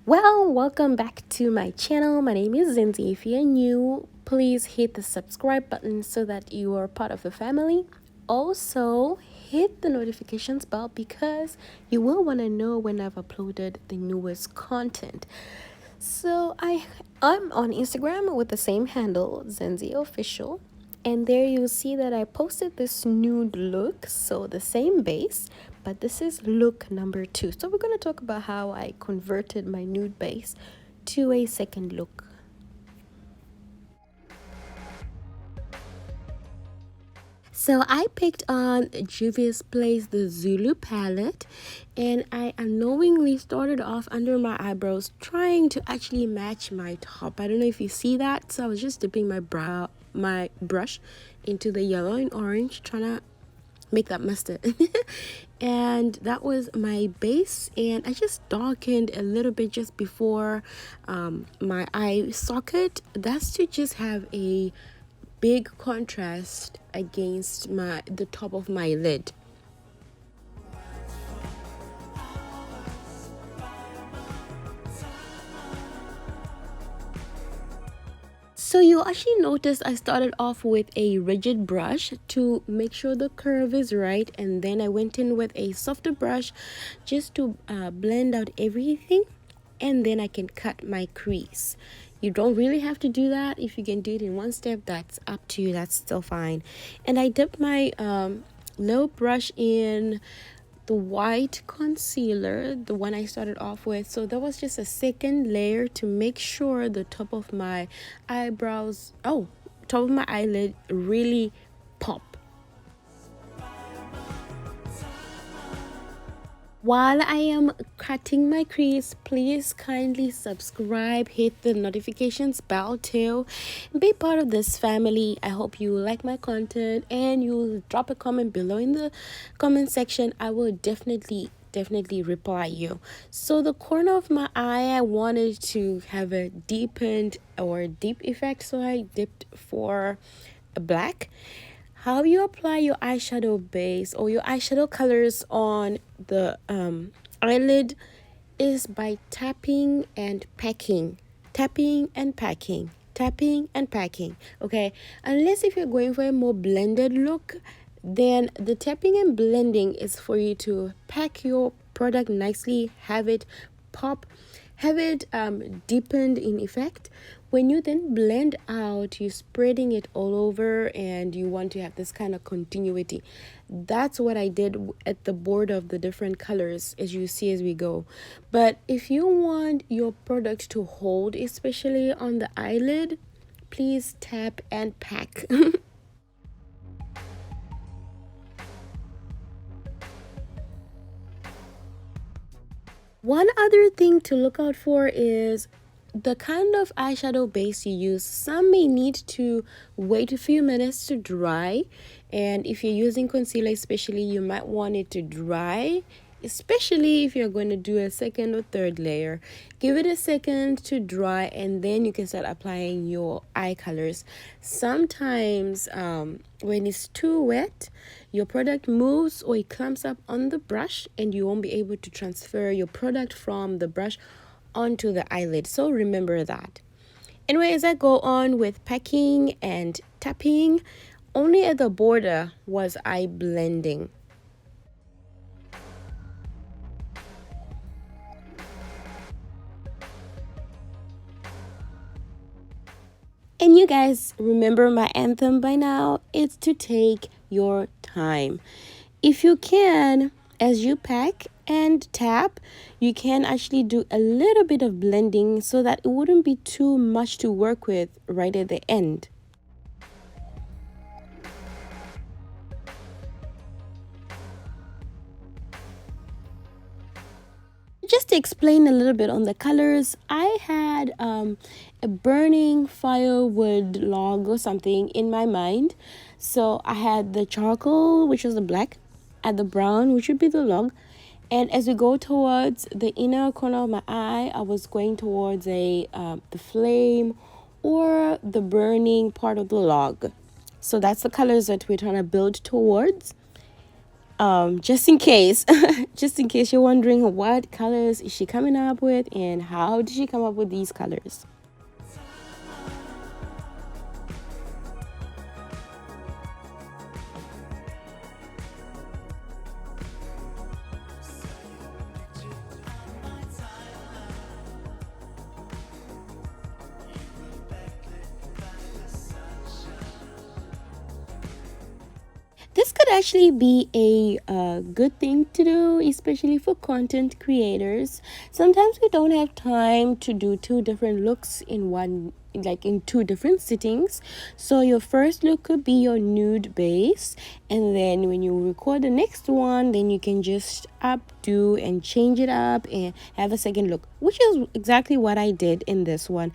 Well, welcome back to my channel. My name is Zinzi. If you're new, please hit the subscribe button so that you are part of the family. Also, hit the notifications bell because you will want to know when I've uploaded the newest content. So I'm on Instagram with the same handle, Zenzi Official. And there you'll see that I posted this nude look. So the same base, but this is look number 2. So we're going to talk about how I converted my nude base to a second look. So I picked on Juvia's Place the Zulu palette, and I unknowingly started off under my eyebrows trying to actually match my top. I don't know if you see that. So I was just dipping my brush into the yellow and orange, trying to make that mustard. And that was my base, and I just darkened a little bit just before my eye socket. That's to just have a big contrast against the top of my lid. So you'll actually notice I started off with a rigid brush to make sure the curve is right, and then I went in with a softer brush just to blend out everything, and then I can cut my crease. You don't really have to do that. If you can do it in one step, that's up to you. That's still fine. And I dipped my low brush in the white concealer, the one I started off with. So that was just a second layer to make sure the top of my top of my eyelid really pop. While I am cutting my crease, please kindly subscribe, hit the notifications bell too, and be part of this family. I hope you like my content and you'll drop a comment below in the comment section. I will definitely reply you. So the corner of my eye, I wanted to have a deepened or deep effect, so I dipped for a black. How you apply your eyeshadow base or your eyeshadow colors on the eyelid is by tapping and packing, tapping and packing, tapping and packing. Okay, unless if you're going for a more blended look, then the tapping and blending is for you to pack your product nicely, have it pop, have it deepened in effect. When you then blend out, you're spreading it all over and you want to have this kind of continuity. That's what I did at the border of the different colors, as you see as we go. But if you want your product to hold, especially on the eyelid, please tap and pack. One other thing to look out for is the kind of eyeshadow base you use. Some may need to wait a few minutes to dry, and if you're using concealer especially, you might want it to dry, especially if you're going to do a second or third layer. Give it a second to dry, and then you can start applying your eye colors. Sometimes when it's too wet, your product moves or it clumps up on the brush, and you won't be able to transfer your product from the brush onto the eyelid. So remember that. Anyway, as I go on with packing and tapping, only at the border was I blending. And you guys remember my anthem by now. It's to take your time. If you can, as you pack and tap, you can actually do a little bit of blending so that it wouldn't be too much to work with right at the end. Just to explain a little bit on the colors, I had a burning firewood log or something in my mind. So I had the charcoal, which was the black, and the brown, which would be the log. And as we go towards the inner corner of my eye, I was going towards the flame or the burning part of the log. So that's the colors that we're trying to build towards. Just in case, just in case you're wondering what colors is she coming up with and how did she come up with these colors. This could actually be a good thing to do, especially for content creators. Sometimes we don't have time to do two different looks in one, like in two different sittings. So your first look could be your nude base, and then when you record the next one, then you can just updo and change it up and have a second look, which is exactly what I did in this one.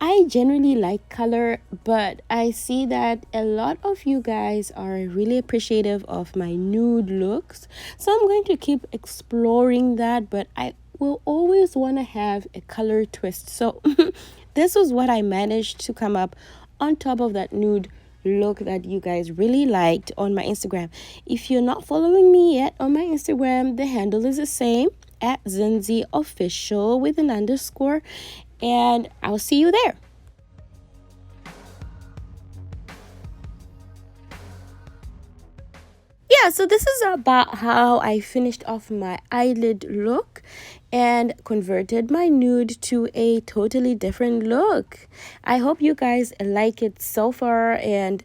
I generally like color, but I see that a lot of you guys are really appreciative of my nude looks. So I'm going to keep exploring that, but I will always want to have a color twist. So this was what I managed to come up on top of that nude look that you guys really liked on my Instagram. If you're not following me yet on my Instagram, the handle is the same, at Zinzi Official with an underscore, and I'll see you there. Yeah, so this is about how I finished off my eyelid look and converted my nude to a totally different look. I hope you guys like it so far, and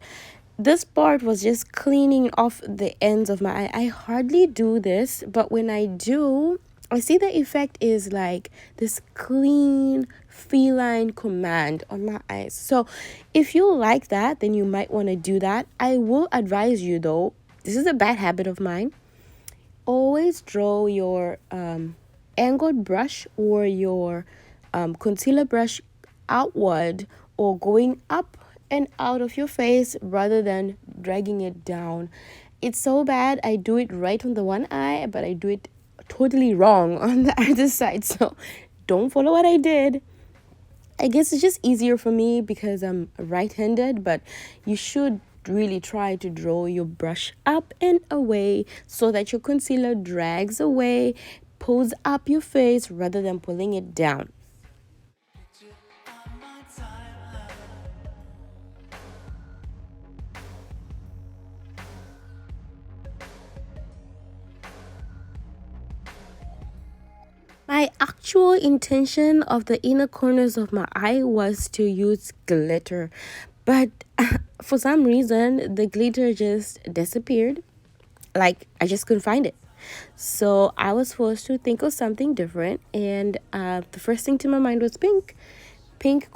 this part was just cleaning off the ends of my eye. I hardly do this, but when I do, I see the effect is like this clean feline command on my eyes. So if you like that, then you might want to do that. I will advise you though, this is a bad habit of mine. Always draw your angled brush or your concealer brush outward or going up and out of your face rather than dragging it down. It's so bad. I do it right on the one eye, but I do it totally wrong on the other side. So don't follow what I did. I guess it's just easier for me because I'm right-handed, but you should really try to draw your brush up and away so that your concealer drags away, pulls up your face rather than pulling it down. My actual intention of the inner corners of my eye was to use glitter, but for some reason the glitter just disappeared. Like, I just couldn't find it. So I was forced to think of something different, and the first thing to my mind was pink. Pink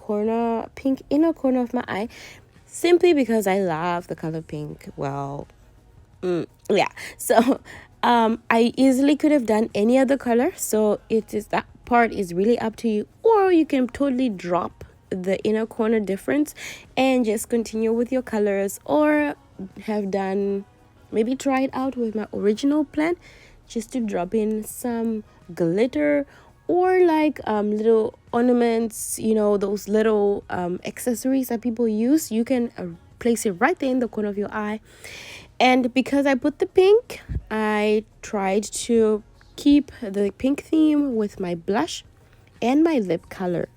inner corner of my eye, simply because I love the color pink. Well, yeah. So I easily could have done any other color. So it is, that part is really up to you, or you can totally drop the inner corner difference and just continue with your colors, or have done, maybe try it out with my original plan, just to drop in some glitter or like little ornaments, you know, those little accessories that people use. You can place it right there in the corner of your eye. And because I put the pink, I tried to keep the pink theme with my blush and my lip color.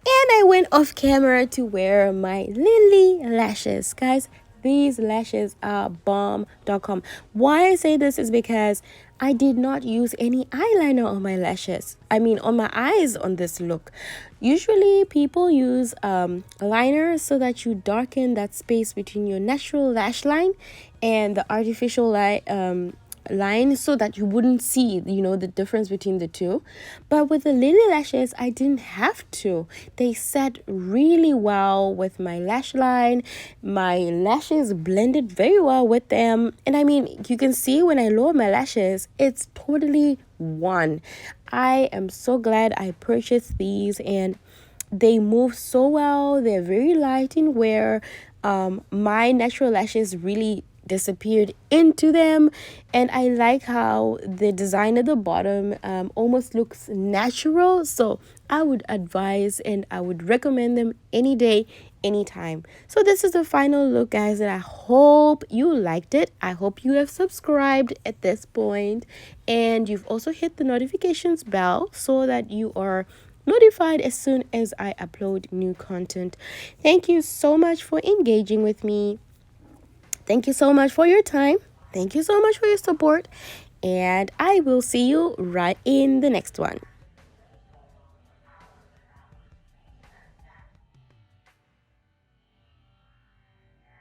And I went off camera to wear my Lily lashes. Guys, these lashes are bomb.com. Why I say this is because I did not use any eyeliner on my lashes. I mean, on my eyes on this look. Usually people use liner so that you darken that space between your natural lash line and the artificial line so that you wouldn't see, you know, the difference between the two. But with the Lily lashes, I didn't have to. They sat really well with my lash line. My lashes blended very well with them, and I mean, you can see when I lower my lashes, it's totally one. I am so glad I purchased these, and they move so well. They're very light in wear. My natural lashes really disappeared into them, and I like how the design at the bottom almost looks natural. So I would advise and I would recommend them any day, anytime. So this is the final look, guys, and I hope you liked it. I hope you have subscribed at this point, and you've also hit the notifications bell so that you are notified as soon as I upload new content. Thank you so much for engaging with me. Thank you so much for your time. Thank you so much for your support, and I will see you right in the next one.